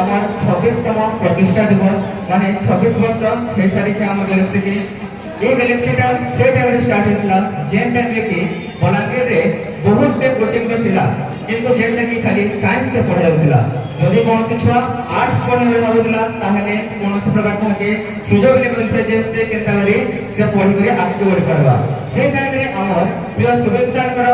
আমার 26তম প্রতিষ্ঠা দিবস মানে 26 বর্ষ হয়ে সারিছে আমার গ্যালাক্সি কে। এই গ্যালাক্সিটা সে টাইমে স্টার্ট হইলা যেন টাইমে কি বলাঙ্গীরে বহুত বে কোচিং বে পিলা কিন্তু যেটা কি খালি সায়েন্স কে পড়াউଥିଲା। যদি কোনসি ছুয়া আর্টস পড়িবে ভাবুଥିଲା তাহলে কোনসি প্রকার থাকে সুযোগ নে মিলতে যে সে কেনতারি সে পড়ি করে আগে বঢ়ি পারবা। সে টাইমে আমার প্রিয় সুবিন স্যার কর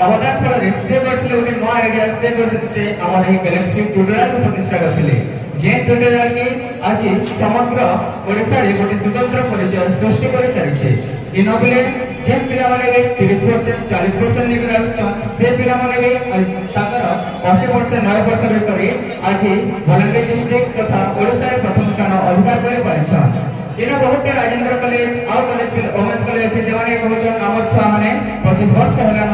অবদান ফଳରେ ସେ କରିଥିଲେ ଗୋଟେ ନୂଆ ଆଇଡିଆ ସେ କରିଥିଲେ ସେ ଆମର ଏହି ଗ୍ୟାଲାକ୍ସି ଟ୍ୟୁଟୋରିଆଲ ପ୍ରତିଷ୍ଠା କରିଥିଲେ ଯେ ଟ୍ୟୁଟୋରିଆଲ କି ଆଜି ସମଗ୍ର ଓଡ଼ିଶାରେ ଗୋଟେ ସ୍ୱତନ୍ତ୍ର ପରିଚୟ ସୃଷ୍ଟି କରି ସାରିଛି। ଇନୋଭେଲେ ଯେ ପିଲାମାନେ ବି 30% 40% ନେଇକି ଆସୁଛନ୍ ସେ ପିଲାମାନେ ବି ତାଙ୍କର 80% 90% ଭିତରେ ଆଜି ବଲାଙ୍ଗୀର ଡିଷ୍ଟ୍ରିକ୍ଟ ତଥା ଓଡ଼ିଶାରେ ପ୍ରଥମ ସ୍ଥାନ ଅଧିକାର କରି ପାରିଛନ୍। इना बहुत राजेंद्र कॉलेज और कॉलेज वोमेंस कॉलेज है जमाने कहउछन हमर छुआ माने 25 वर्ष होला न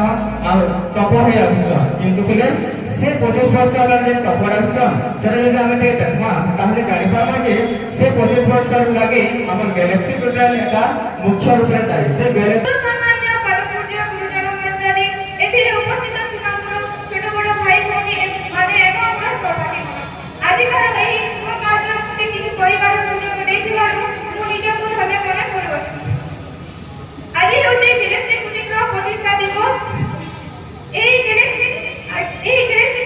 और टॉपर हे आछन किंतु बोले से 25 वर्ष होला जे टॉपर आछन सेरे जे हम ते देखमा ताहले जानि पामा जे से 25 वर्ष लागे हमर गैलेक्सी ट्यूटोरियल का मुख्य रूप रे दाई से गैलेक्सी सम्मान्य परम पूज्य गुरुजन मंडली एथिरे उपस्थित थिका हमर छोट बड़ भाई भौनी माने एवं हमर सहपाठी आजिकार एही शुभ कार्य प्रति किछि कहिबार सुयोग दैथिबारु ନିଜକୁ ଧନ୍ୟ ମନେ କରୁଅଛି। ଆଜି ହେଉଛି ଗ୍ୟାଲାକ୍ସି କୋଚିଂର ପ୍ରତିଷ୍ଠା ଦିବସ। ଏହି ଗ୍ୟାଲାକ୍ସି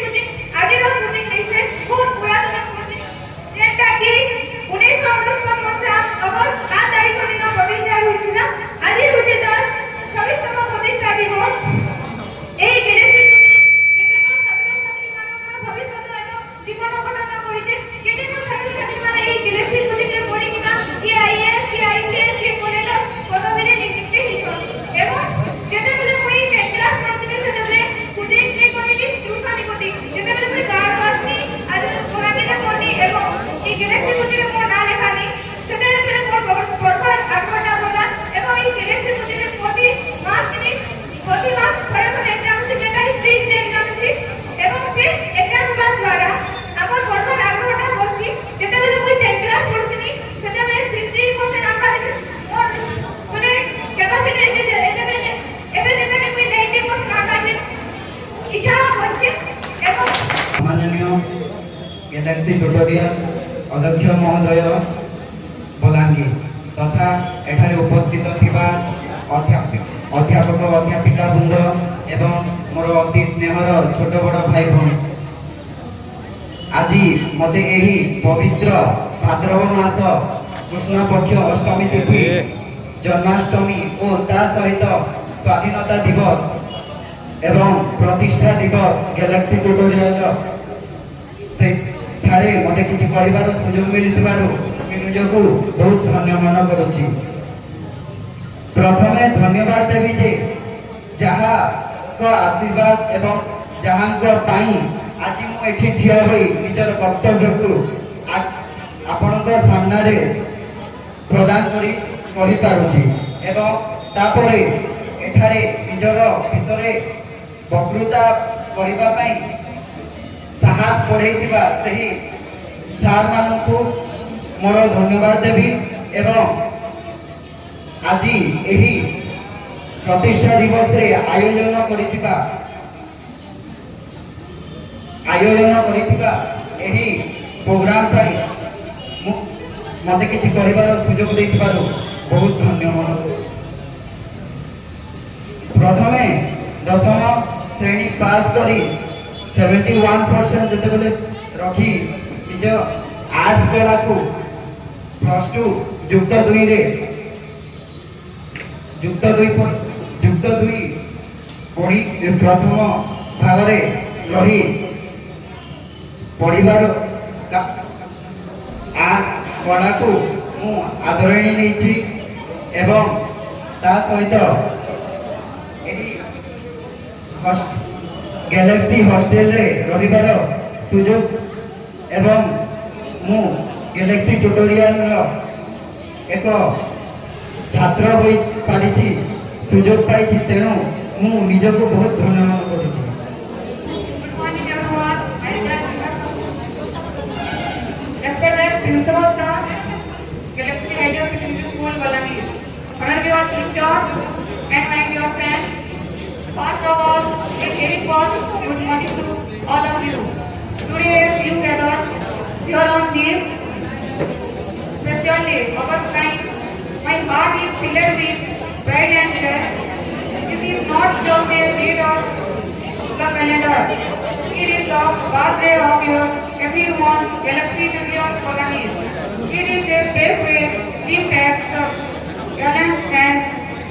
କୋଚିଂ ଆଜିର କୋଚିଂ ଦେଇছে ବହୁତ ପୁରାତନ କୋଚିଂ ଯେଟା କି 1999 ମସିହା ଅଗଷ୍ଟ 8 ତାରିଖ ଦିନ ପ୍ରତିଷ୍ଠା ହୋଇଥିଲା। ଆଜି ହେଉଛି ତାର 26ତମ ପ୍ରତିଷ୍ଠା ଦିବସ। ଏହି ଗ୍ୟାଲାକ୍ସି କେତେକ ଛାତ୍ରଛାତ୍ରୀମାନଙ୍କର ଭବିଷ୍ୟତ ଏବଂ ଜୀବନ ଗଠନ କରିছে। କେତେକ ଛାତ୍ରଛାତ୍ରୀମାନେ ଏହି ଗ୍ୟାଲାକ୍ସି କୋଚିଂରେ ପଢିକିନା କିଏ ଆଇଏଏସ୍ କିଏ ଆଇପିଏସ୍ କିଏ କଲେଜ ପଦବୀରେ ନିଯୁକ୍ତି ହେଇଛନ୍ତି ଏବଂ ଯେତେବେଳେ ମୁଁ ଏଇ 10 କ୍ଲାସ୍ ପଢୁଥିଲି ସେତେବେଳେ କୋଚିଂ ନେ କରିକି ଟ୍ୟୁସନ୍ କରିକି ଯେତେବେଳେ ମୁଁ ଗାଁକୁ ଆସିଲି ଆଜି ବଲାଙ୍ଗୀରରେ ପଢି ଏବଂ ଏଇ ଗ୍ୟାଲାକ୍ସି କୋଚିଂରେ ମୋ ନାଁ ଲେଖାନି ସେତେବେଳେ ମୋର ପଢ଼ବାର ଆଗ୍ରହଟା ବଢ଼ିଲା ଏବଂ ଏଇ ଗ୍ୟାଲାକ୍ସି କୋଚିଂରେ ପ୍ରତି ମାସ ଥରେ ଥରେ ଏକ୍ଜାମ୍ ଅଛି ଯେଟା ଷ୍ଟ୍ରିକ୍ଟ ଏକ୍ଜାମ୍ ଅଛି ଏବଂ ସେ ଏକ୍ଜାମ୍ ହେବା ଦ୍ୱାରା আমার পড়বার আগ্রহটা বসি যেতেবেলে মই 10 ক্লাস পড়ুছিনি সেতেবেলে 60% নাম্বার মোর মানে ক্যাপাসিটি এতেবেলে এবে যেখানে মই 90% নাম্বার ইচ্ছা হচ্ছে এবং মাননীয় গ্যালাক্সি টিউটোরিয়াল অধ্যক্ষ মহোদয় বলাঙ্গীর তথা এখানে উপস্থিত থিবা অধ্যাপক অধ্যাপিকা বৃন্দ এবং মোর অতি স্নেহর ছোট বড় ভাই ভଉଣୀ আজি মতে এই পবিত্র ভাদ্রব মাস কৃষ্ণ পক্ষ অষ্টমী তিথি জন্মাষ্টমী ও তা সহিত স্বাধীনতা দিবস এবং প্রতিষ্ঠা দিবস গ্যালাক্সি টিউটোরিয়াল সেঠারে মতে কিছু কহিবার সুযোগ মিলিଥିବାରୁ আমি নিজକୁ ବହୁତ ধন্য মনে করুছি। প্রথমে ধন্যবাদ দেবি যে যাহা আশীর্বাদ এবং যাহাঙ্ক পাই আজি মু এଠି ঠিয়া হই নিজর কর্তব্যକୁ ଆପଣଙ୍କ ସାମ୍ନାରେ ପ୍ରଦାନ କରି କହି ପାରୁଛି ଏବଂ ତାପରେ ଏଠାରେ ନିଜର ଭିତରେ ବକ୍ତୃତା କହିବା ପାଇଁ ସାହସ ବଢ଼େଇଥିବା ସେହି ସାର୍ମାନଙ୍କୁ ମୋର ଧନ୍ୟବାଦ ଦେବି ଏବଂ ଆଜି ଏହି ପ୍ରତିଷ୍ଠା ଦିବସରେ ଆୟୋଜନ କରିଥିବା ଏହି ପ୍ରୋଗ୍ରାମ ପାଇଁ ମତେ କିଛି କହିବାର ସୁଯୋଗ ଦେଇଥିବାରୁ ବହୁତ ଧନ୍ୟ ମନେ କରୁଛି। ପ୍ରଥମେ ଦଶମ ଶ୍ରେଣୀ ପାସ୍ କରି 71% ଯେତେବେଳେ ରଖି ନିଜ ଆର୍ଟ୍ସ କଳାକୁ +2 ଯୁକ୍ତ 2ରେ ଯୁକ୍ତ 2 ପଢ଼ି ପ୍ରଥମ ଭାଗରେ ରହି ପଢ଼ିବାର କଳାକୁ ମୁଁ ଆଦରଣୀ ନେଇଛି ଏବଂ ତା ସହିତ ଏହି ଗ୍ୟାଲେକ୍ସି ହଷ୍ଟେଲରେ ରହିବାର ସୁଯୋଗ ଏବଂ ମୁଁ ଗ୍ୟାଲେକ୍ସି ଟ୍ୟୁଟୋରିଆଲର ଏକ ଛାତ୍ର ହୋଇପାରିଛି, ସୁଯୋଗ ପାଇଛି, ତେଣୁ ମୁଁ ନିଜକୁ ବହୁତ ଧନ୍ୟ ମନେ କରୁଛି। Good morning everyone. I am respected principal sir, Galaxy Higher Secondary School, Balangir. Honorable your teacher and my dear friends. First of all, a very warm good morning to all of you. Today you gather here on this special day, August 9. My heart is filled with pride and joy. This is not just a date of the calendar. It is the birthday of your everyone, Galaxy Junior Balangir. It is a place where dream takes the talent and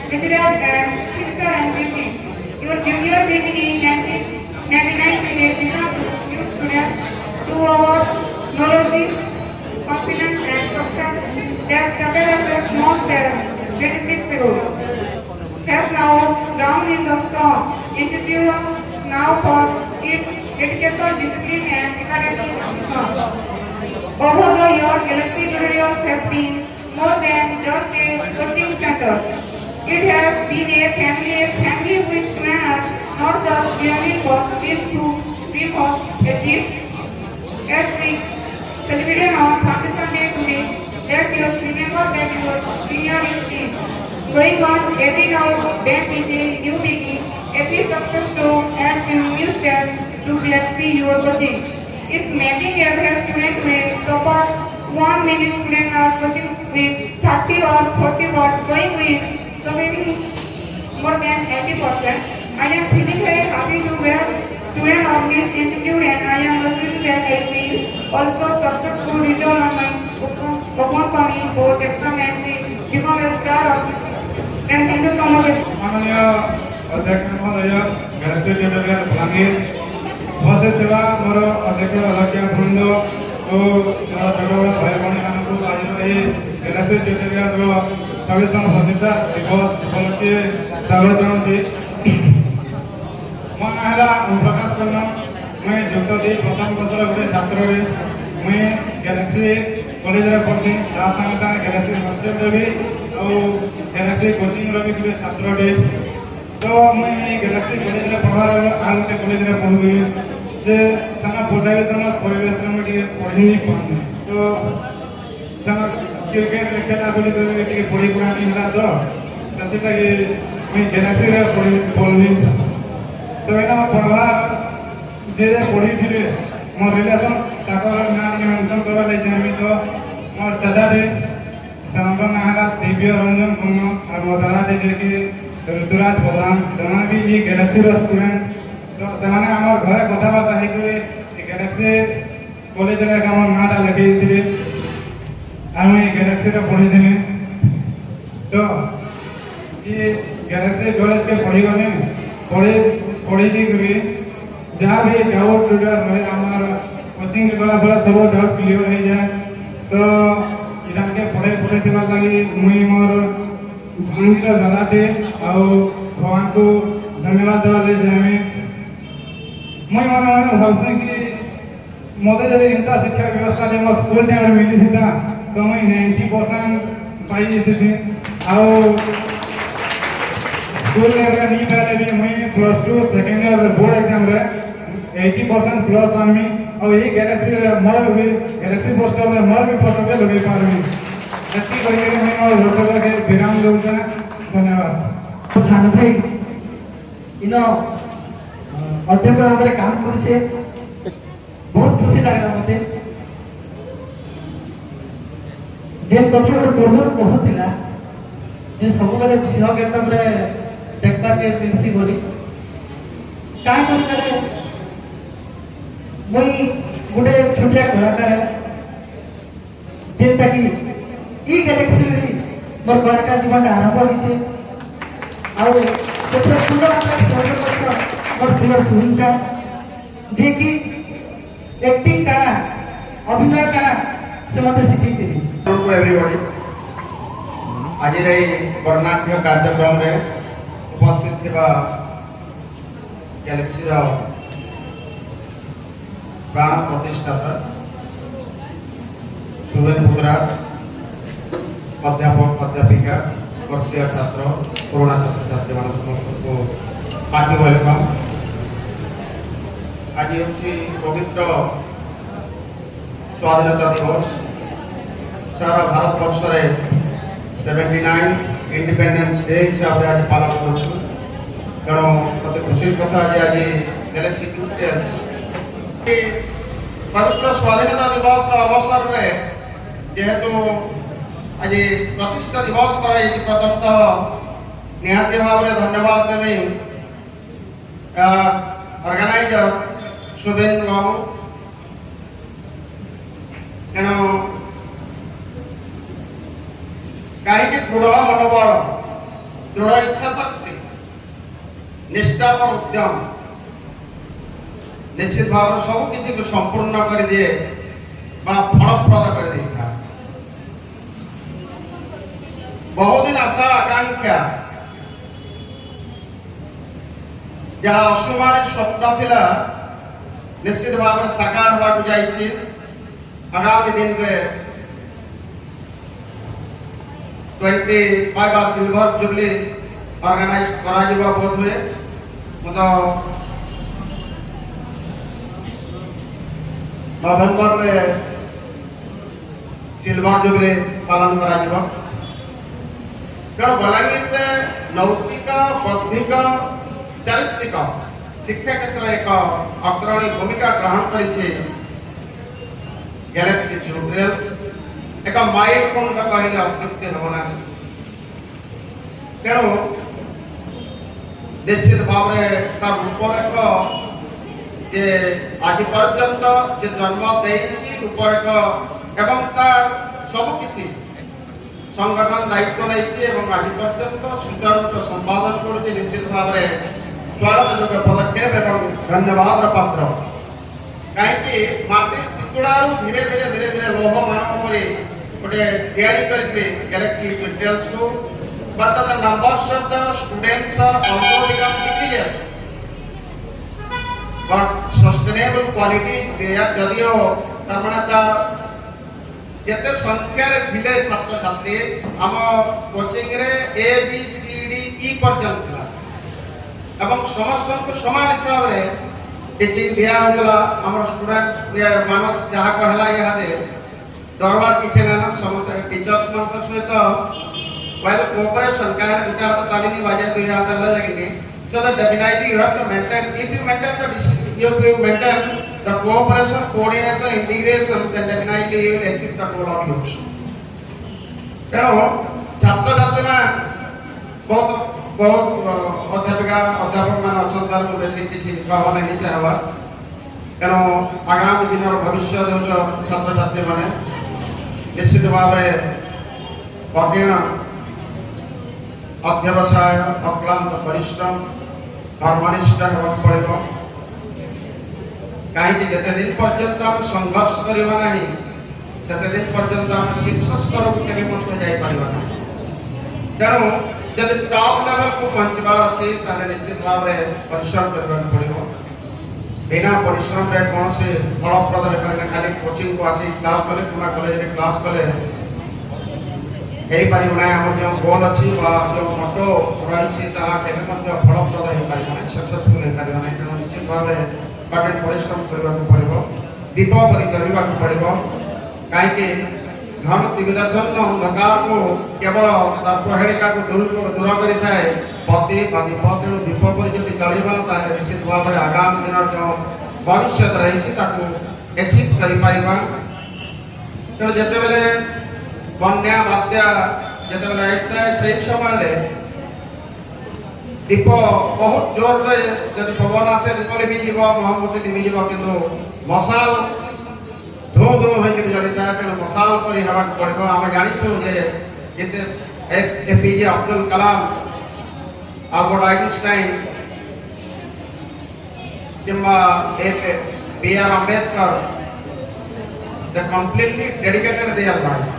natural and future and beauty. Your junior beginning in 1999 with a vision to new students to our knowledge, confidence and success that started as a small step 26 ago. Has now ground in the strong institution now for its dedication, discipline and academic excellence. Over the years, Galaxy Tutorials has been more than just a coaching center. It has been a family which students are not just learning was achieved to dream of achieve. As we celebrated on Foundation Day today, let's just remember that your senior is team. Going on, every now bench is a new beginning. Every success story adds a new step to Galaxy your coaching. Is making every student may proper 1 minute student are coaching with 30 or 40 but going with something more than 80%. I am feeling very happy to be a student of this institute and I am assuming that I will also successful result on my upcoming board exam and will become a star of this. And thank you so much. माननीय अध्यक्ष महोदय Galaxy tutorial Balangir उपस्थित थिबा मोर अध्यक्ष अध्यक्ष वृंद ओ छोट भाई भणी मानकु आज एही गैलेक्सी ट्यूटोरियल रो 26तम प्रतिष्ठा दिवस उपलक्षे स्वागत जनाउछि। मो नाम है प्रकाश कर्ण। मैं युक्त दी प्रथम वर्षर गोटे छात्र रे मैं गैलेक्सी कॉलेज रे पढ़ी ता संगे गैलेक्सी हॉस्टल रे भी और गैलेक्सी कोचिंग रो भी गोटे छात्र रे। तो मैं गैलेक्सी कॉलेज रे पढ़ार आर गोटे कॉलेज रे पढ़ुई जे सना पढ़ाई तना परिवेश रे मैं पढ़ी नहीं पानी तो सना क्रिकेट रे खेला बोली के पढ़ी पुरानी हला तो सती लगे मैं गैलेक्सी रे पढ़ी तो एना पढ़वार जे पढ़ी थिले मोर रिलेशन ताकर नाम मेंशन करबा ले जामी तो मोर चाचा रे सनकर ना हला दिव्य रंजन कुन्न और मोर दादा रे के ऋतुराज प्रधान सेना भी ये गैलेक्सी रो स्टूडेंट तो सेमाने हमर घरे कथा बार्ता हे करे गैलेक्सी कॉलेज रे हमर नाटा लगे थिले आमे गैलेक्सी रे पढ़ी थिले तो ये गैलेक्सी कॉलेज के पढ़ी गने पढ़ी दी करी जहाँ भी डाउट रहे हमार कोचिंग के गला थोड़ा सब डाउट क्लियर हो जाए तो इरान के पढ़े थिबा लागि मुई मोर भांगीर दादाटे आउ भगवान को धन्यवाद देवा ले जामे मुई मन भावसे कि मोदे यदि इंता शिक्षा व्यवस्था जे मोर स्कूल टाइम में मिली था तो मुई 90% पाई थी आउ स्कूल लेवल नहीं पाले भी मुई +2 सेकंड ईयर बोर्ड एग्जाम रे 80% प्लस आमी और ये गैलेक्सी रे मोर भी गैलेक्सी पोस्टर में मोर भी फोटो पे लगे पारमी एती कहि के मैं और रोटवा के विराम लउछा। धन्यवाद। स्थान भाई इनो अध्यक्ष भाବରେ काम करछे बहुत खुशी लागला मते जे कथा गोटे पूर्व कहतिला जे सब बेले झियो गेटम रे देखता के मिलसी बोली का करे मुई गोटे छोटिया कलाकार जेटा की ई गैलेक्सी रे मोर कलाकार जीवन आरंभ होइछे आउ सेठे पूरा सहयोग करछ मोर प्रिय सुनीता जे की एक्टिंग कला अभिनय कला से मते सिखैतिली। हेलो एवरीबॉडी आज रे वर्णाढ्य कार्यक्रम रे उपस्थित थिबा गैलेक्सी रो प्राण प्रतिष्ठाता शुभेन बुगरा अध्यापक अध्यापिका वर्षीय छात्र पुराणा छात्र छात्री मान समस्त को हार्टी वेलकम। आज हूँ पवित्र स्वाधीनता दिवस सारा भारत वर्ष रे 79 इंडिपेंडेंस डे हिसाब से आज पालन करूँ। तेणु मत खुशी कथा आज गैलेक्सी ट्यूटोरियल्स पवित्र स्वाधीनता दिवस अवसर में जेहेतु आज प्रतिष्ठा दिवस कराई प्रथमतः निहाती भाव में धन्यवाद देवी ऑर्गेनाइजर शुभेन बाबू। तेणु कहीं दृढ़ मनोबल दृढ़ इच्छा शक्ति निष्ठा और उद्यम निश्चित भाव सब किसी को संपूर्ण कर दिए फलप्रद कर देता। बहुदिन आशा आकांक्षा जहाँ अସୁମାରୀ स्वप्न थिला निश्चित भाव में साकार होगा जाइए। आगामी दिन में 25 सिल्वर जुबली ऑर्गेनाइज करा जिबा बोध हुए मत नवेम्बर रे सिल्वर जुबली पालन करा जिबा। कारण बलांगीर रे नैतिक बौद्धिक चारित्रिक शिक्षा क्षेत्र एक अग्रणी भूमिका ग्रहण करिছে गैलेक्सी ट्यूटोरियल्स एक माइलस्टोन कहले अत्युक्ति हेब ना। तेणु निश्चित भाव में तार रूपरेख जे आज पर्यंत जे जन्म देछि रूपरेख एवं तार सब किछि संगठन दायित्व नहीं एवं आज पर्यंत सुचारू संपादन कर निश्चित भाव में स्वागत योग्य पदक्षेप एवं धन्यवाद पात्र। कहीं माटी टुकड़ारू धीरे धीरे धीरे धीरे लोह मानव पर गोटे तैयारी करते गैलेक्सी ट्यूटोरियल्स को। But the numbers of the students are also become decreased. But sustainable quality they are जदियो तमनता जते संख्या रे थिले छात्र छात्री हम कोचिंग रे A B C D E पर्यंत था एवं समस्त को समान हिसाब रे टीचिंग दिया होगला। हमर स्टूडेंट या मानस जहा कहला यहा दे दरबार किछे ना समस्त टीचर्स मन सहित while cooperation can uta talini baje do ya ta lagini so that definitely you have to maintain if you maintain the you maintain the cooperation coordination integration then definitely you will achieve the goal of yours। तेणु छात्र छात्री मान बहुत बहुत अध्यापिका अध्यापक मान अच्छा तार बेसी किसी कहवा नहीं चाहवा। तेणु आगामी दिन भविष्य जो छात्र छात्री माने निश्चित भाव में कठिन अध्यवसाय अक्लांत परिश्रम कर्मनिष्ठ होगा पड़ेगा। कहीं जिते दिन पर्यंत आम संघर्ष करवा नहीं से दिन पर्यंत आम शीर्ष स्तर को केवे मत जाई पारिबा नहीं। तेणु जब टॉप लेवल को पहुंचबार अच्छे ताले निश्चित भाव में परिश्रम करबा पड़ेगा। बिना परिश्रम रे कौन से फलप्रद होकर खाली कोचिंग को आसी क्लास कले पुना कॉलेज रे क्लास कले पार आम जो गोल अच्छी जो मटो रही फलप्रद हो पार सक्सेसफुल हो पार ना। तेणु निश्चित भाव में कठिन परिश्रम करने पड़ो दीप परी करने पड़ो कहीं घन तिमिराच्छन्न अंधकार को केवल तार प्रहेलिका को दूर कर पति दीप। तेणु दीप परी जब जलवा निश्चित भाव में आगामी दिन जो भविष्य रही एचिव कर। तेणु जिते बन्या बात्या जिते आए से समय दीप बहुत जोर रे जब पवन आसे दीप लिभि मोहम्मती लिभि कि मशाल धू धू हो जलिता। तेणु मशाल पर हवा पड़ो। आम जाचु APJ Abdul Kalam Albert Einstein किंवा B R Ambedkar they completely dedicated their life।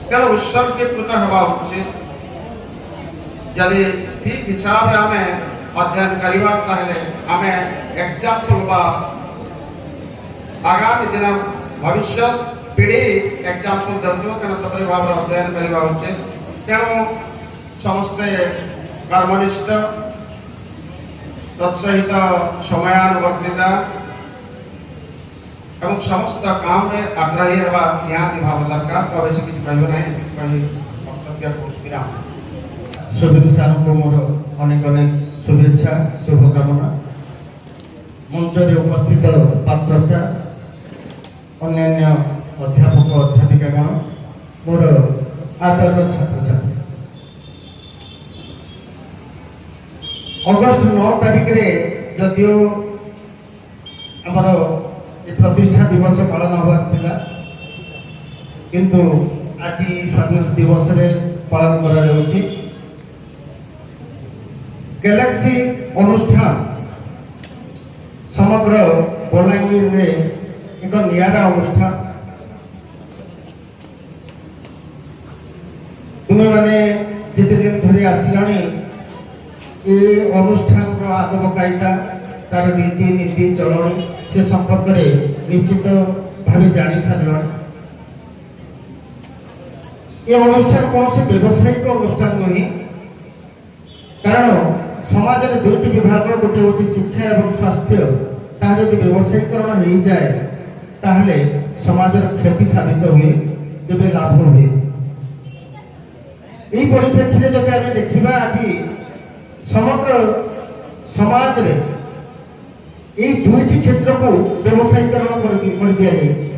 तेणु उत्सर्गीकृत हवा उचित जदि ठीक हिसाब से आम अध्ययन करवा ताहले आमे एग्जांपल बा आगामी दिन भविष्य पीढ़ी एग्जांपल दंतु कना सपरि भाव अध्ययन करवा उचित तेणु समस्ते कर्मनिष्ठ तत्सहित समयानुवर्तिता एवं समस्त काम रे आग्रही हेबा निहाती भाव दरकार तो बेसी किछ कहबो नै कहि वक्तव्य को विराम शुभेच्छा को मोर अनेक अनेक शुभेच्छा शुभकामना मंचरे उपस्थित पात्रसा अन्यान्य अध्यापक अध्यापिकागण मोर आदर छात्र छात्री अगस्ट 9 तारिख रे जदियो आमर ये प्रतिष्ठा दिवस पालन होबार थिला किंतु आज स्वाधीनता दिवस रे पालन करा जाउची गैलेक्सी अनुष्ठान समग्र बलांगीर रे एक नियारा अनुष्ठान तुम माने जिते दिन धरी आसिलानी ए अनुष्ठान रो आगम कायदा तार रीति नीति चलन से संपर्क में निश्चित भाव जानी सारे ये अनुष्ठान कौन से व्यवसायिक अनुष्ठान नुहे कारण समाज में दुईटी विभाग गोटे हूँ शिक्षा और स्वास्थ्य ता जब व्यवसायीकरण हो जाए ताहले समाज क्षति साधित हुए जब लाभ हुए यही परिप्रेक्षी जब आम देखा आज समग्र समाज रे এই দুইটি ক্ষেত্রকু ব্যবসায়ীকরণ করে দিয়া যাইছে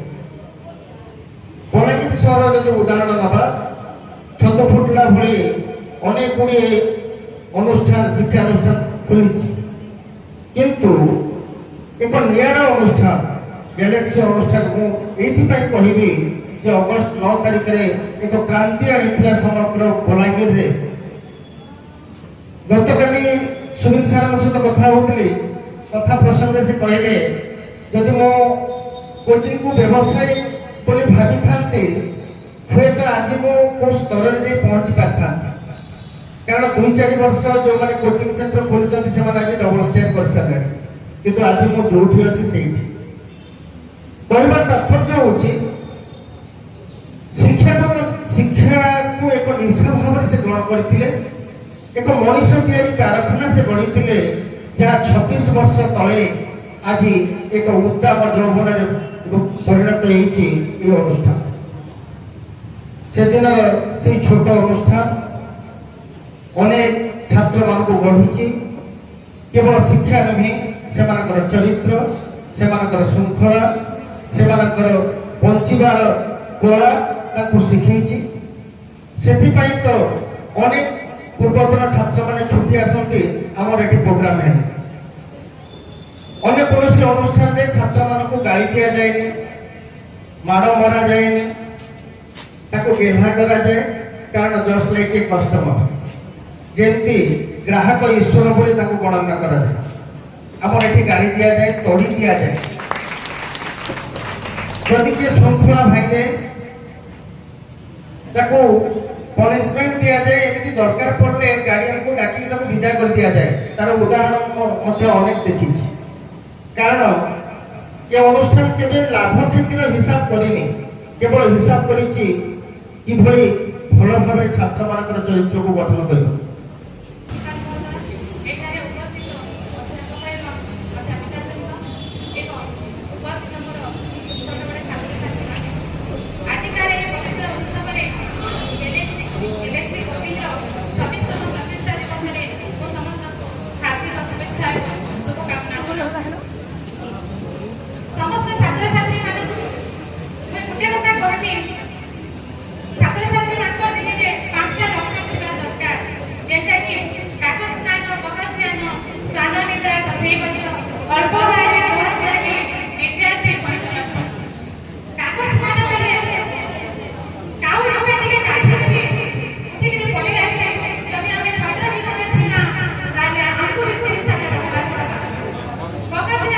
বলাঙ্গীর সহর যদি উদাহরণ নেবা ছন্দ ফুটলা ভଳି অনেক গুড়িয়ে অনুষ্ঠান শিক্ষা অনুষ্ঠান খুলিছে কিন্তু এক নিয়ারা অনুষ্ঠান গ্যালেক্সি অনুষ্ঠান মু এইথিপাই কহিবি যে অগস্ট 9 তারিখে এক ক্রান্তি আনিଥିଲା সমগ্র বলাঙ্গীরে গতকালি সুনীল সারଙ୍କ ସହିତ କଥା ହଉଥିଲି कथा प्रसंग से कहले जदि मो कोचिंग को व्यवसाय बोली भावी था हुए तो आज मो को स्तर में पहुंची पाता कारण 2-4 वर्ष जो मैंने कोचिंग सेंटर खोली से आज डबल स्टेप कर सारे किंतु आज मो जो अच्छी से कहबार तात्पर्य हूँ शिक्षा को एक निशा भाव से ग्रहण करते एक मनीष तैयारी कारखाना से गढ़ी जहाँ 26 वर्ष तले आज एक उद्दाम यौवन परिणत हो अनुष्ठान से दिन से छोट अनुष्ठान अनेक छात्र मान को गढ़ी केवल शिक्षा नुहे से चरित्र से श्रृंखला से बंचार कला शिखई से तो अनेक पूर्वतन छात्र मैंने छुट्टी आसती आमर ये प्रोग्राम है अन्य कौन अनुष्ठान रे छात्र मान को गाड़ी दि जाए माड़ मरा जाए गेहा करा जाए कारण जस्ट लाइक ए कस्टमर जमती ग्राहक ईश्वर बोली गणना करा जाए आमर ये गाड़ी दि जाए तोड़ी दि जाए जदि किए श्रृंखला भांगे पनिशमेंट दि जाए एमती दरकार पड़े गार्डियन को डाकी विदा कर दि जाए तार उदाहरण अनेक देखी कारण ये अनुष्ठान केवल लाभ क्षतिर हिसाब करनी केवल हिसाब करी भल भाव छात्र मान चरित्र को गठन कर Pokoknya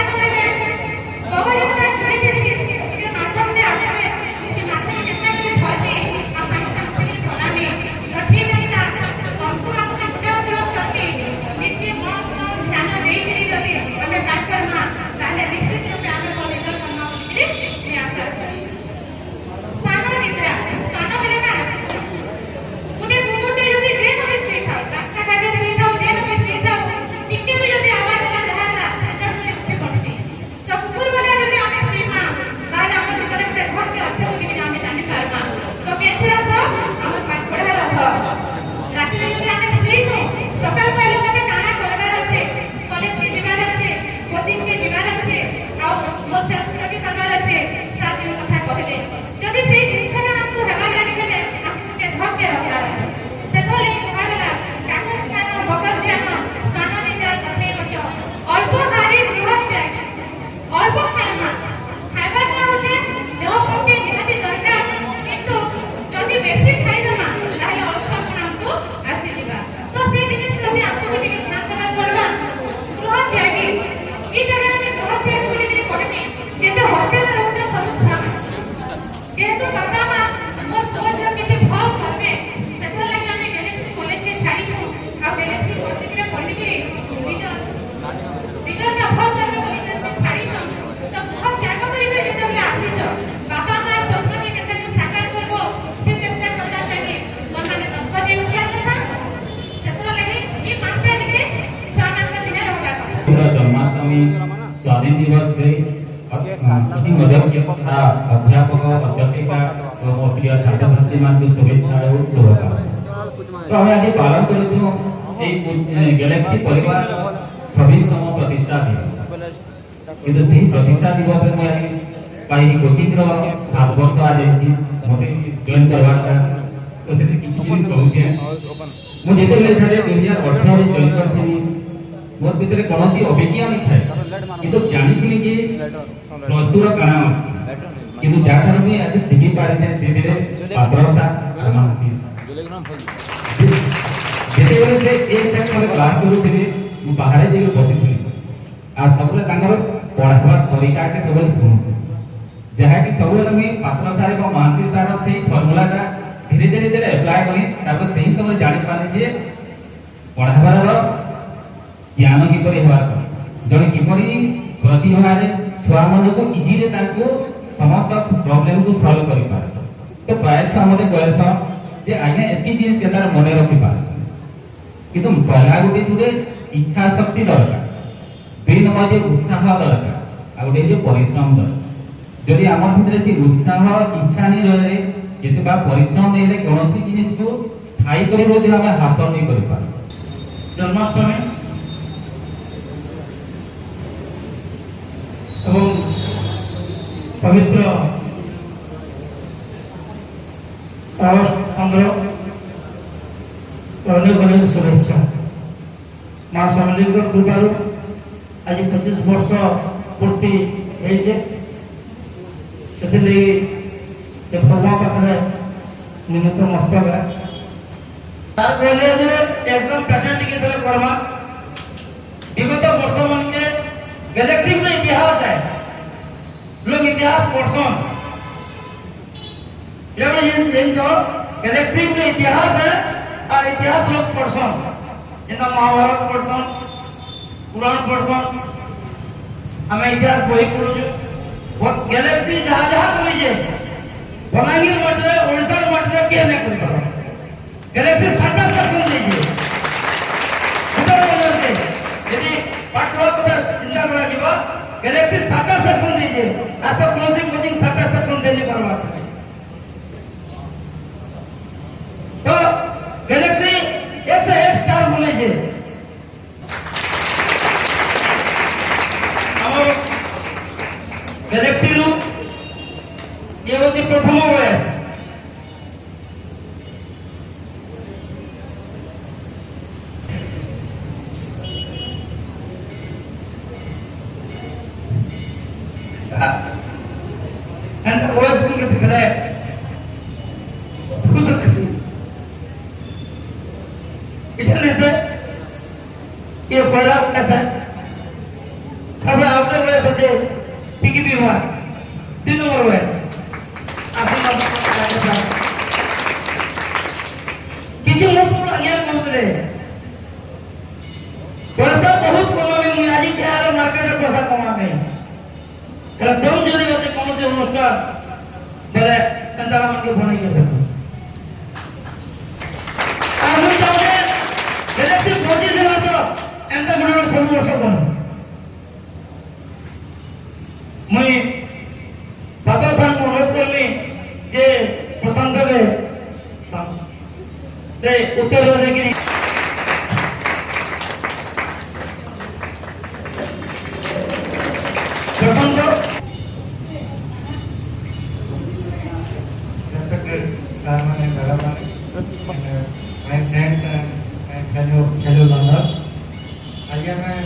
ଲାଗି ଏଇଟାରେ ଆମେ ବହୁତ ତିଆରି କରିକିରି କରିନି ଯେତେ ହଷ୍ଟେଲରେ ରହୁଛନ୍ ସବୁ ଛୁଆମାନେ ଯେହେତୁ ବାପା ମା ମୋର ପୁଅ ଝିଅ କେତେ ଭଲ କରିବେ ସେଥିର ଲାଗି ଆମେ ଗ୍ୟାଲେକ୍ସି କଲେଜକେ ଛାଡ଼ିଛୁ ଆଉ ଗ୍ୟାଲେକ୍ସି କୋଚିଂରେ ପଢ଼ିକିରି ନିଜର ଭଲ କରିବେ ବୋଲି ଯେତେ ଛାଡ଼ିଛନ୍ ତ ବହୁତ ତ୍ୟାଗ କରିକିରି ଯେତେବେଳେ ଆସିଛ ବାପା ମା ସ୍ୱପ୍ନକେ କେତେବେଳେ ସାକାର କରିବ ସେ ଚେଷ୍ଟା କରିବାର ଲାଗି ତମମାନେ ତତ୍ପର ହେଇ ଉଠିବା କଥା ସେଥିର ଲାଗି ଏ 5ଟା ଦିନେ ଛୁଆମାନଙ୍କ ଦିନେ ରହିବା କଥା पूरा जन्माष्टमी स्वाधीन दिवस के कोचिंग तथा अध्यापक अध्यापिका और प्रिय छात्र छात्री मान को शुभेच्छा और शुभकामना। तो हमें आज पालन करूँ गैलेक्सी परिवार 26तम प्रतिष्ठा दिवस किंतु सही प्रतिष्ठा दिवस में मुझे पाई कोचिंग रो 7 वर्ष आ जाई मते जॉइन करवाटा तो से किछि जिनिस कहू छे मु जेते ले थारे 2018 रे जॉइन करथि मोर भितर कोनोसी अभिज्ञा नहीं थाए किंतु जानिथिनि कि प्लस 2 रो काना अछि किंतु जाकर में आज सिखि पारे जे से धीरे पात्रसा मानती जेते बेले से एक सेट में क्लास करूथिली मु बाहर जेके बसिथिली आ सबले तांगर पढावा तरीका के सबले सुनु जहा कि सबले में पात्रसा रे मानती सारा से फार्मूला का धीरे धीरे धीरे अप्लाई करी तापर सही समय जानि पानी जे पढावार ज्ञान किपरि हेबार जणे किपरि प्रतिभार छुआ मन को इजी रे ताको समस्त प्रॉब्लम को सॉल्व करि पारे तो प्राय छुआ मते कलेस जे आगे एति जिनिस के तार मने रखि पारे किंतु पहला गुटे जुडे इच्छा शक्ति दरकार दुई नंबर जे उत्साह दरकार आ गुटे जे परिश्रम दरकार जदि हमर भितरे से उत्साह इच्छा नहीं रहे जेतबा परिश्रम नहीं रे कोनोसी जिनिस को ठाई करि रोदि हम हासिल नहीं करि पारे जन्माष्टमी এবং পবিত্র অগস্ট 15 অনেক অনেক শুভেচ্ছা মা সমলিঙ্গ কৃপারু আজ 25 বর্ষ পূর্তি হয়েছে সেদিকে সে ভগবান পাখে নিমিত্ত মস্তক তার বলে যে এক্সাম প্যাটার্ন টিকে ধরে করবা বিগত বর্ষ মানকে गैलेक्सी में इतिहास है लोग इतिहास पढ़सन तो गैलेक्सी में इतिहास है और इतिहास लोग पढ़सन जितना महाभारत पढ़सन पुराण पढ़सन हमें इतिहास बही पढ़ु गैलेक्सी जहाँ जहाँ बोलीजे बलांगीर मटे ओडिशा मटे किए नहीं कर पार गैलेक्सी 7टा सेक्शन दीजिए यदि पाठ चिंता करा जीवा गैलेक्सी 7टा सेक्शन दीजिए आज तक कौन कोचिंग 7टा सेक्शन देने करवा तो गैलेक्सी 1 से 1 स्टार बोलीजिए और गैलेक्सी रू ये होती प्रथम वयस and always been get correct who's a इतने से ये पहला ऐसा अब आपने वह सोचे पिकी भी हुआ 3 नंबर हुआ किसी लोग आगे कौन करे पैसा बहुत कमावे मुझे आज क्या है मार्केट में पैसा कमावे कल दम जोड़ी होते कौन से अनुष्ठान बोले कंदारा मन के भोने के थे हम चाहते गैलेक्सी पहुंची देना तो एंड गुणों सब वर्ष बन मैं पातोसान अनुरोध करनी जे प्रशांत ले से उत्तर देने की प्रशांत respected chairman and Balaman, my friends and fellow learners. आज हमें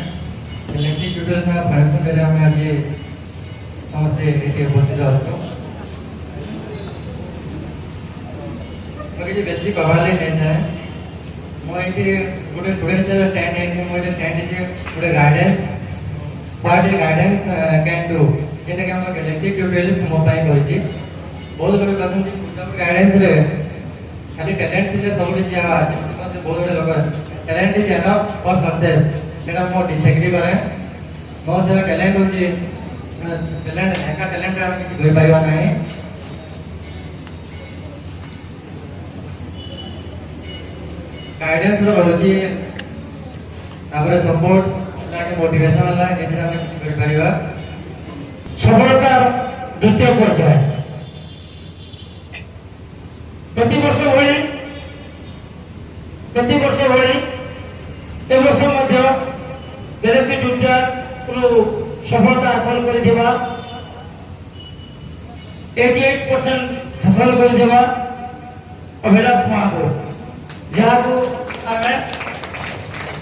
गैलेक्सी ट्यूटोरियल का फाइनेंशियल डेटा में आज समस्ते एटी उपस्थित होतो मुझे बेसिक हवाले नहीं जाए मैं इति गुटे स्टूडेंट से स्टैंड है मुझे स्टैंड है गुटे guidance somebody guidance can do যেটা কি আমরা গ্যালাক্সি টিউটোরিয়াল মো পাই করিছি বহুত লোক কহନ୍ତି গাইডেন্স রে খালি ট্যালেন্ট ଥିଲେ ସବୁ କିଛି ହେବା ଯେମିତି ବହୁତ ଗୁଡ଼େ ଲୋକ talent is enough for success ସେଟା ମୁଁ ଡିସଏଗ୍ରି କରେ ବହୁତ ସାରା ଟେଲେଣ୍ଟ ହଉଛି ଟେଲେଣ୍ଟ ଏକା ଟେଲେଣ୍ଟରେ ଆମେ କିଛି କରିପାରିବା ନାହିଁ ଗାଇଡେନ୍ସ ରହୁଛି ତାପରେ ସପୋର୍ଟ ହେଲା କି ମୋଟିଭେସନ ହେଲା ଯେଥିରେ ଆମେ କିଛି କରିପାରିବା ସଫଳତାର ଦ୍ୱିତୀୟ ପର୍ଯ୍ୟାୟ ପ୍ରତିବର୍ଷ ଭଳି ଏ ବର୍ଷ ମଧ୍ୟ ଗ୍ୟାଲେକ୍ସି ଟ୍ୱିଟରରୁ ସଫଳତା ହାସଲ କରିଥିବା 88% ହାସଲ କରିଥିବା ଅଭିଳାଷ ମହାକୁଡ଼ ଯାହାକୁ ଆମେ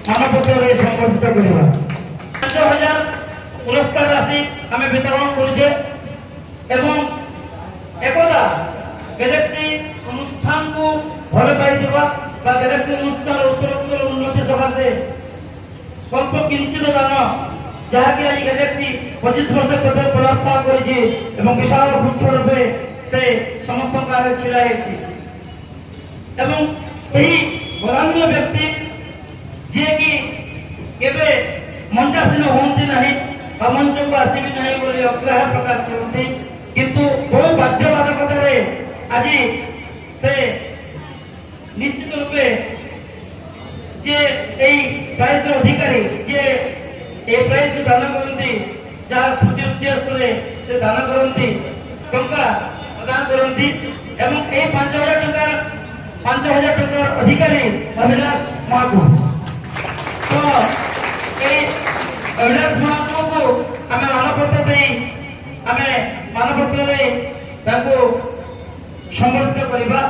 ମାନପତ୍ରରେ ସମ୍ବର୍ଦ୍ଧିତ କରିବା 5,000 ପୁରସ୍କାର ରାଶି ଆମେ ବିତରଣ କରୁଛେ ଏବଂ ଏକଦା ଗ୍ୟାଲେକ୍ସି ଅନୁଷ୍ଠାନକୁ ଭଲ ପାଇଥିବା ବା ଗ୍ୟାଲେକ୍ସି ଅନୁଷ୍ଠାନର ଉତ୍ତରୋତ୍ତର ଉନ୍ନତି ସକାଶେ ସ୍ୱଳ୍ପ କିଞ୍ଚିତ ଦାନ ଯାହାକି ଆଜି ଗ୍ୟାଲେକ୍ସି 25 ବର୍ଷ ପଦାର୍ପଣ କରିଛି ଏବଂ ବିଶାଳ ବୃକ୍ଷ ରୂପେ ସେ ସମସ୍ତଙ୍କ ଆଗରେ ଛିଡ଼ା ହେଇଛି ଏବଂ ସେହି ବରାନ୍ୟ ବ୍ୟକ୍ତି ଯିଏକି କେବେ ମଞ୍ଚାସୀନ ହୁଅନ୍ତି ନାହିଁ ବା ମଞ୍ଚକୁ ଆସିବି ନାହିଁ ବୋଲି ଅଗ୍ରାହ୍ୟ ପ୍ରକାଶ କରନ୍ତି କିନ୍ତୁ ବହୁ ବାଧ୍ୟବାଧକତାରେ ଆଜି ସେ ନିଶ୍ଚିତ ରୂପେ ଯେ ଏହି ପ୍ରାଇଜର ଅଧିକାରୀ ଯେ এই প্রাইজ দান করতে যার স্মৃতি উদ্দেশ্যে সে দান করতে টঙ্কা প্রদান করতে এবং এই 5,000 টাকার অধিকারী অভিলাষ মহাকুড় তো এই অভিলাষ মহাকুড়କୁ ଆମେ ମାନପତ୍ର ଦେଇ ତାଙ୍କୁ ସମ୍ବର୍ଦ୍ଧିତ କରିବା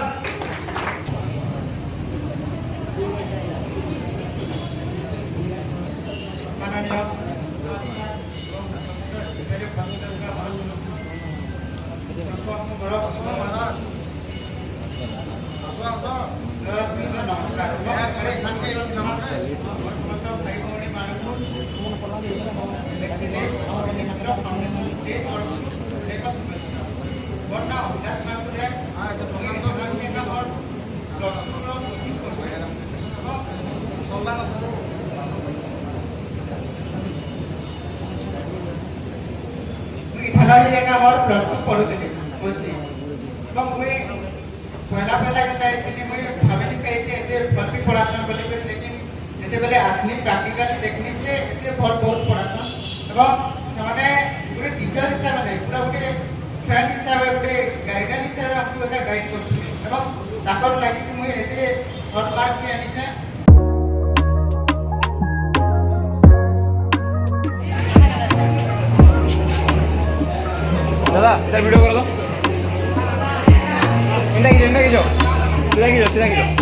আমার প্লস টু পড়ুଥିଲି বুঝছি এবং মুই পহলা যেটা এসে মুই ভাবিনি যে এতে ভর্তি পড়াশোনা বলি লেকিন যেতবেলে আসনি প্রাক্টিকালি দেখনি যে এতে বহুত পড়াশোনা এবং ସେମାନେ ଗୋଟେ ଟିଚର ହିସାବରେ ନାହିଁ ପୁରା ଗୋଟେ ଫ୍ରେଣ୍ଡ ହିସାବରେ ଗୋଟେ ଗାଇଡାର ହିସାବରେ ଆମକୁ ଏଟା ଗାଇଡ କରୁଥିଲେ ଏବଂ ତାଙ୍କର ଲାଗିକି ମୁଇଁ ଏତେ ଭଲ ମାର୍କ ବି ଆଣିଛେ দাদা এটা ভিডিও করো তো এটা কি সিধা কি যাও